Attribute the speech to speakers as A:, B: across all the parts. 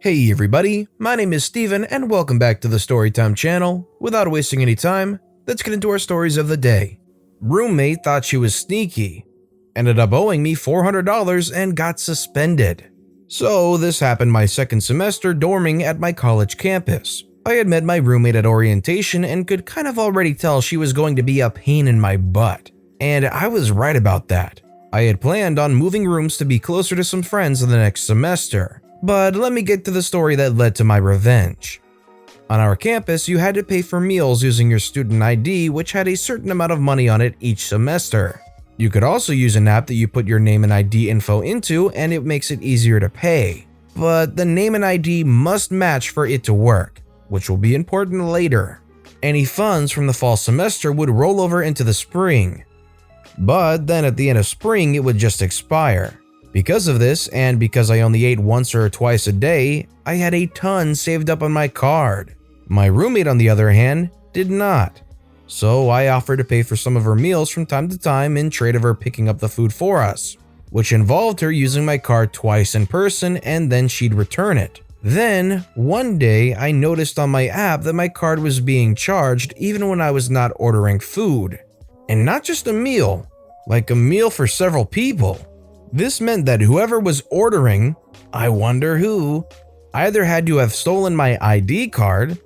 A: Hey everybody, my name is Steven and welcome back to the Storytime channel. Without wasting any time, let's get into our stories of the day. Roommate thought she was sneaky, ended up owing me $400 and got suspended. So this happened my second semester dorming at my college campus. I had met my roommate at orientation and could kind of already tell she was going to be a pain in my butt. And I was right about that. I had planned on moving rooms to be closer to some friends in the next semester. But let me get to the story that led to my revenge. On our campus, you had to pay for meals using your student ID, which had a certain amount of money on it each semester. You could also use an app that you put your name and ID info into, and it makes it easier to pay. But the name and ID must match for it to work, which will be important later. Any funds from the fall semester would roll over into the spring. But then at the end of spring, it would just expire. Because of this, and because I only ate once or twice a day, I had a ton saved up on my card. My roommate, on the other hand, did not. So I offered to pay for some of her meals from time to time in trade of her picking up the food for us, which involved her using my card twice in person and then she'd return it. Then, one day, I noticed on my app that my card was being charged even when I was not ordering food. And not just a meal, like a meal for several people. This meant that whoever was ordering, I wonder who, either had to have stolen my ID card,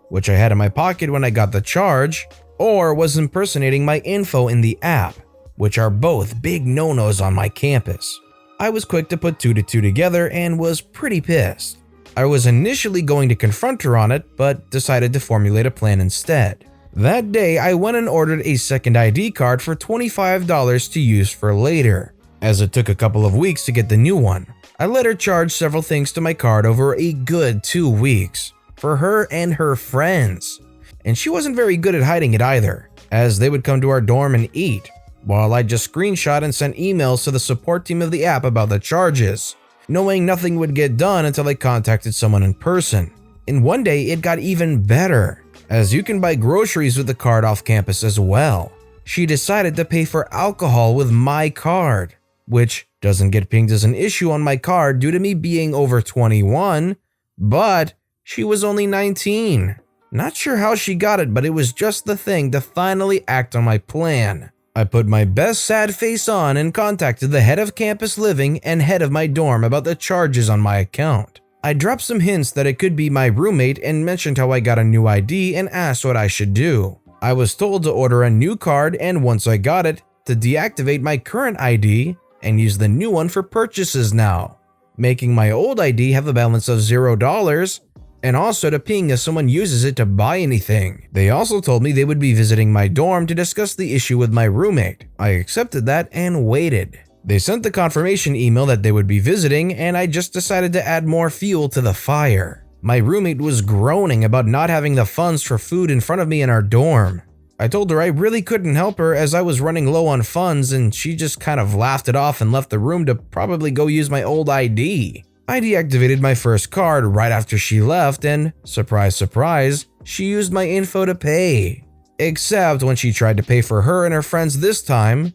A: which I had in my pocket when I got the charge, or was impersonating my info in the app, which are both big no-nos on my campus. I was quick to put two to two together and was pretty pissed. I was initially going to confront her on it, but decided to formulate a plan instead. That day, I went and ordered a second ID card for $25 to use for later, as it took a couple of weeks to get the new one. I let her charge several things to my card over a good 2 weeks, for her and her friends. And she wasn't very good at hiding it either, as they would come to our dorm and eat, while I just screenshot and sent emails to the support team of the app about the charges, knowing nothing would get done until I contacted someone in person. And one day it got even better, as you can buy groceries with the card off campus as well. She decided to pay for alcohol with my card, which doesn't get pinged as an issue on my card due to me being over 21, but she was only 19. Not sure how she got it, but it was just the thing to finally act on my plan. I put my best sad face on and contacted the head of campus living and head of my dorm about the charges on my account. I dropped some hints that it could be my roommate and mentioned how I got a new ID and asked what I should do. I was told to order a new card and once I got it, to deactivate my current ID and use the new one for purchases now, making my old ID have a balance of $0 and also to ping if someone uses it to buy anything. They also told me they would be visiting my dorm to discuss the issue with my roommate. I accepted that and waited. They sent the confirmation email that they would be visiting and I just decided to add more fuel to the fire. My roommate was groaning about not having the funds for food in front of me in our dorm. I told her I really couldn't help her as I was running low on funds and she just kind of laughed it off and left the room to probably go use my old ID. I deactivated my first card right after she left and, surprise surprise, she used my info to pay. Except when she tried to pay for her and her friends this time,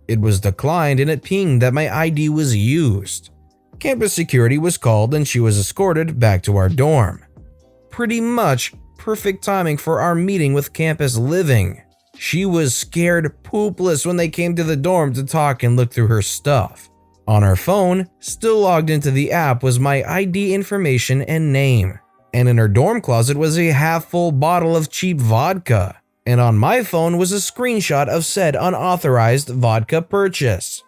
A: it was declined and it pinged that my ID was used. Campus security was called and she was escorted back to our dorm. Pretty much perfect timing for our meeting with campus living. She was scared poopless when they came to the dorm to talk and look through her stuff. On her phone, still logged into the app, was my ID information and name. And in her dorm closet was a half-full bottle of cheap vodka. And on my phone was a screenshot of said unauthorized vodka purchase.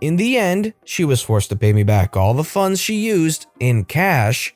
A: In the end, she was forced to pay me back all the funds she used in cash,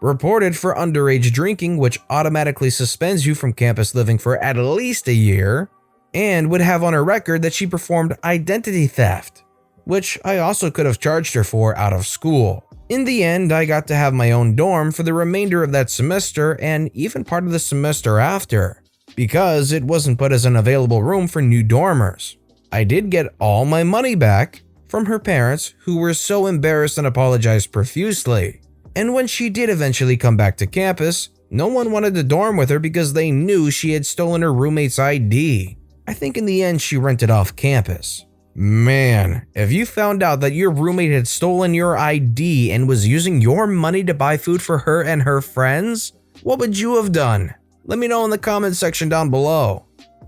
A: reported for underage drinking, which automatically suspends you from campus living for at least a year, and would have on her record that she performed identity theft, which I also could have charged her for out of school. In the end, I got to have my own dorm for the remainder of that semester and even part of the semester after, because it wasn't put as an available room for new dormers. I did get all my money back from her parents, who were so embarrassed and apologized profusely. And when she did eventually come back to campus, no one wanted to dorm with her because they knew she had stolen her roommate's ID. I think in the end she rented off campus. Man, if you found out that your roommate had stolen your ID and was using your money to buy food for her and her friends, what would you have done? Let me know in the comment section down below.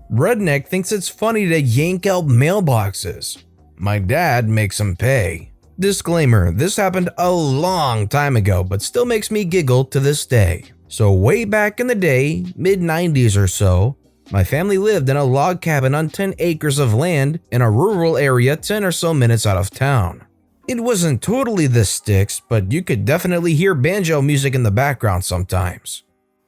A: Redneck thinks it's funny to yank out mailboxes. My dad makes him pay. Disclaimer, this happened a long time ago, but still makes me giggle to this day. So way back in the day, mid-90s or so, my family lived in a log cabin on 10 acres of land in a rural area 10 or so minutes out of town. It wasn't totally the sticks, but you could definitely hear banjo music in the background sometimes.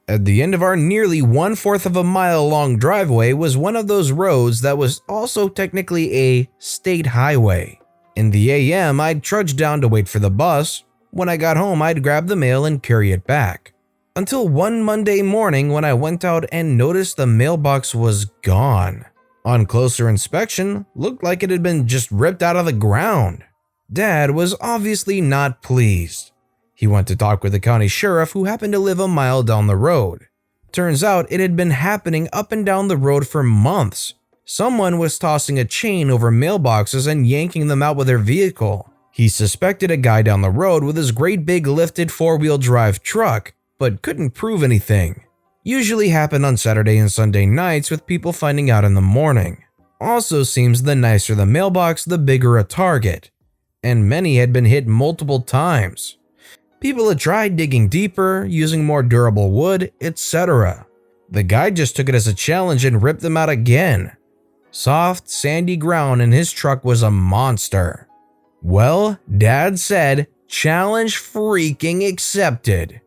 A: At the end of our nearly 1/4 of a mile long driveway was one of those roads that was also technically a state highway. In the AM, I'd trudge down to wait for the bus. When I got home, I'd grab the mail and carry it back. Until one Monday morning when I went out and noticed the mailbox was gone. On closer inspection, looked like it had been just ripped out of the ground. Dad was obviously not pleased. He went to talk with the county sheriff who happened to live a mile down the road. Turns out it had been happening up and down the road for months. Someone was tossing a chain over mailboxes and yanking them out with their vehicle. He suspected a guy down the road with his great big lifted 4-wheel drive truck, but couldn't prove anything. Usually happened on Saturday and Sunday nights with people finding out in the morning. Also seems the nicer the mailbox, the bigger a target. And many had been hit multiple times. People had tried digging deeper, using more durable wood, etc. The guy just took it as a challenge and ripped them out again. Soft, sandy ground and his truck was a monster. Well, Dad said, challenge freaking accepted.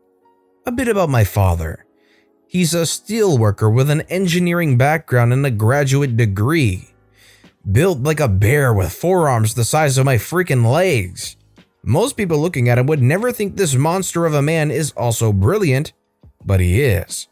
A: A bit about my father. He's a steel worker with an engineering background and a graduate degree. Built like a bear with forearms the size of my freaking legs. Most people looking at him would never think this monster of a man is also brilliant, but he is.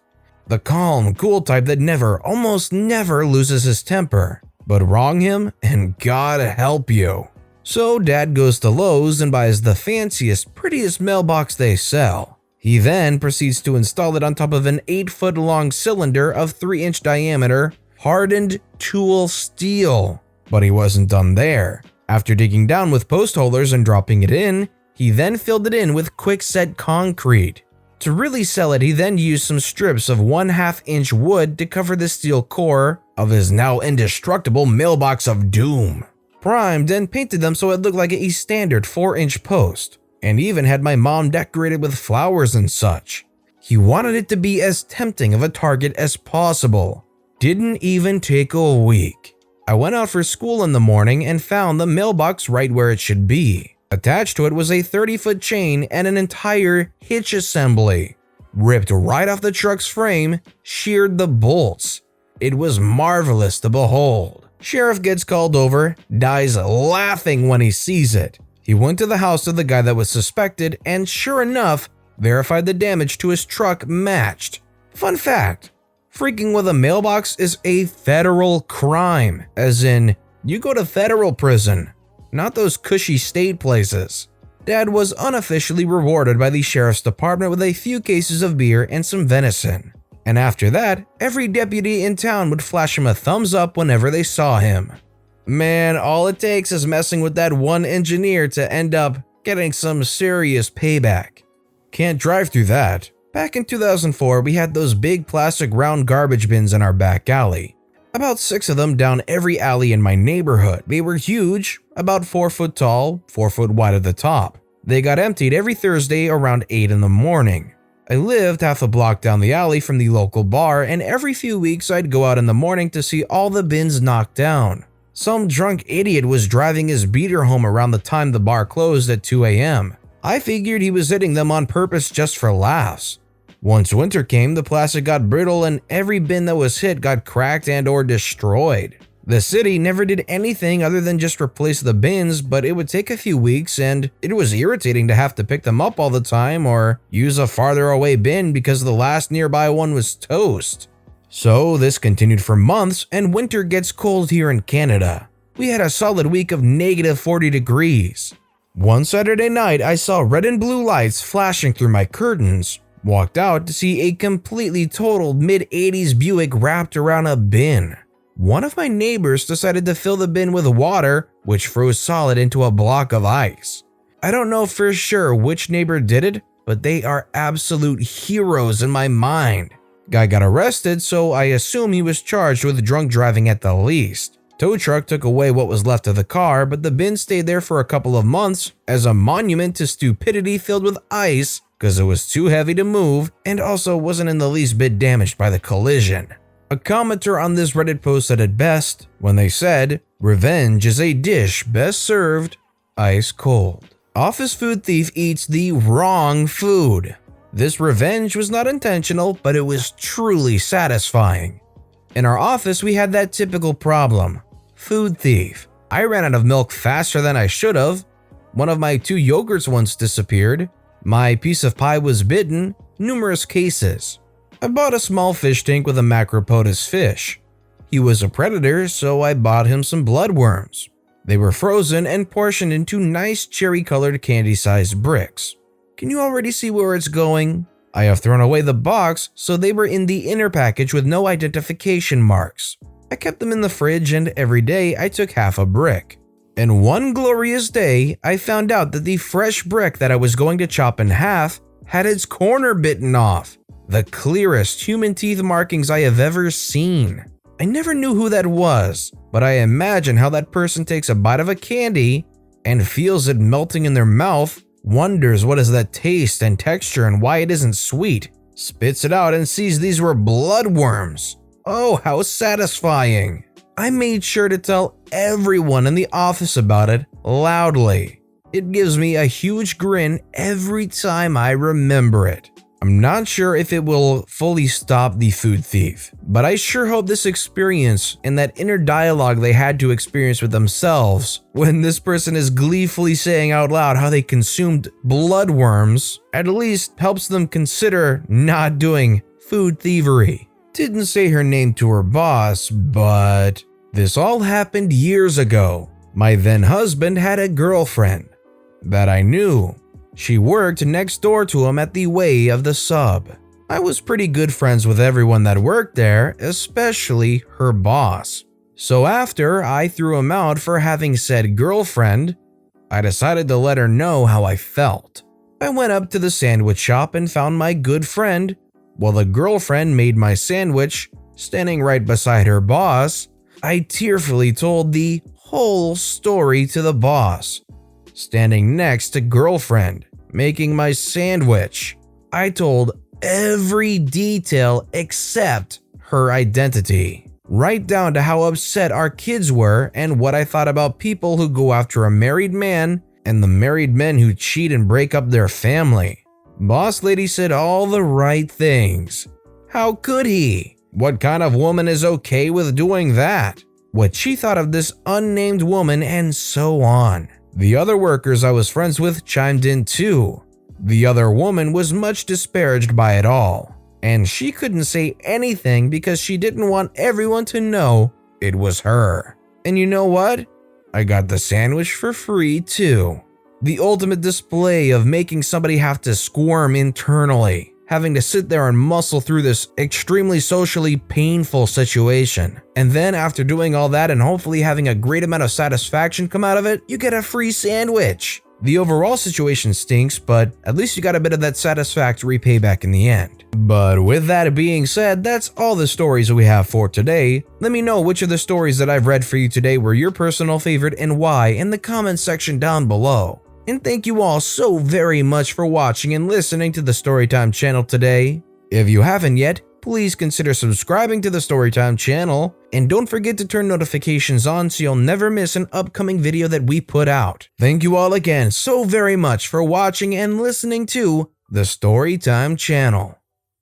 A: The calm, cool type that almost never loses his temper. But wrong him and God help you. So Dad goes to Lowe's and buys the fanciest, prettiest mailbox they sell. He then proceeds to install it on top of an 8-foot long cylinder of 3-inch diameter, hardened tool steel. But he wasn't done there. After digging down with post holders and dropping it in, he then filled it in with quick-set concrete. To really sell it, he then used some strips of 1/2-inch wood to cover the steel core of his now indestructible mailbox of doom. Primed and painted them so it looked like a standard 4-inch post. And even had my mom decorated with flowers and such. He wanted it to be as tempting of a target as possible. Didn't even take a week. I went out for school in the morning and found the mailbox right where it should be. Attached to it was a 30-foot chain and an entire hitch assembly. Ripped right off the truck's frame, sheared the bolts. It was marvelous to behold. Sheriff gets called over, dies laughing when he sees it. He went to the house of the guy that was suspected and sure enough, verified the damage to his truck matched. Fun fact, freaking with a mailbox is a federal crime, as in, you go to federal prison, not those cushy state places. Dad was unofficially rewarded by the sheriff's department with a few cases of beer and some venison. And after that, every deputy in town would flash him a thumbs up whenever they saw him. Man, all it takes is messing with that one engineer to end up getting some serious payback. Can't drive through that. Back in 2004, we had those big plastic round garbage bins in our back alley. About 6 of them down every alley in my neighborhood. They were huge, about 4 foot tall, 4 foot wide at the top. They got emptied every Thursday around 8 in the morning. I lived half a block down the alley from the local bar, and every few weeks I'd go out in the morning to see all the bins knocked down. Some drunk idiot was driving his beater home around the time the bar closed at 2 a.m. I figured he was hitting them on purpose just for laughs. Once winter came, the plastic got brittle and every bin that was hit got cracked and or destroyed. The city never did anything other than just replace the bins, but it would take a few weeks and it was irritating to have to pick them up all the time or use a farther away bin because the last nearby one was toast. So this continued for months and winter gets cold here in Canada. We had a solid week of -40 degrees. One Saturday night I saw red and blue lights flashing through my curtains. Walked out to see a completely totaled mid-80s Buick wrapped around a bin. One of my neighbors decided to fill the bin with water, which froze solid into a block of ice. I don't know for sure which neighbor did it, but they are absolute heroes in my mind. Guy got arrested, so I assume he was charged with drunk driving at the least. Tow truck took away what was left of the car, but the bin stayed there for a couple of months as a monument to stupidity filled with ice because it was too heavy to move and also wasn't in the least bit damaged by the collision. A commenter on this Reddit post said it best when they said, "Revenge is a dish best served ice cold." Office food thief eats the wrong food. This revenge was not intentional, but it was truly satisfying. In our office, we had that typical problem. Food thief. I ran out of milk faster than I should have. One of my 2 yogurts once disappeared. My piece of pie was bitten. Numerous cases. I bought a small fish tank with a macropodous fish. He was a predator, so I bought him some bloodworms. They were frozen and portioned into nice cherry-colored candy-sized bricks. Can you already see where it's going? I have thrown away the box, so they were in the inner package with no identification marks. I kept them in the fridge, and every day I took half a brick. And one glorious day, I found out that the fresh brick that I was going to chop in half had its corner bitten off. The clearest human teeth markings I have ever seen. I never knew who that was, but I imagine how that person takes a bite of a candy and feels it melting in their mouth, wonders what is that taste and texture and why it isn't sweet, spits it out and sees these were bloodworms. Oh, how satisfying. I made sure to tell everyone in the office about it loudly. It gives me a huge grin every time I remember it. I'm not sure if it will fully stop the food thief, but I sure hope this experience and that inner dialogue they had to experience with themselves when this person is gleefully saying out loud how they consumed bloodworms at least helps them consider not doing food thievery. Didn't say her name to her boss, but this all happened years ago. My then husband had a girlfriend that I knew. She worked next door to him at the Way of the Sub. I was pretty good friends with everyone that worked there, especially her boss. So after I threw him out for having said girlfriend, I decided to let her know how I felt. I went up to the sandwich shop and found my good friend, while the girlfriend made my sandwich, standing right beside her boss. I tearfully told the whole story to the boss. Standing next to girlfriend, making my sandwich. I told every detail except her identity. Right down to how upset our kids were and what I thought about people who go after a married man and the married men who cheat and break up their family. Boss lady said all the right things. How could he? What kind of woman is okay with doing that? What she thought of this unnamed woman and so on. The other workers I was friends with chimed in too. The other woman was much disparaged by it all, and she couldn't say anything because she didn't want everyone to know it was her. And you know what? I got the sandwich for free too. The ultimate display of making somebody have to squirm internally, having to sit there and muscle through this extremely socially painful situation. And then after doing all that and hopefully having a great amount of satisfaction come out of it, you get a free sandwich. The overall situation stinks, but at least you got a bit of that satisfactory payback in the end. But with that being said, that's all the stories that we have for today. Let me know which of the stories that I've read for you today were your personal favorite and why in the comments section down below. And thank you all so very much for watching and listening to the Storytime channel today. If you haven't yet, please consider subscribing to the Storytime channel, and don't forget to turn notifications on so you'll never miss an upcoming video that we put out. Thank you all again so very much for watching and listening to the Storytime channel.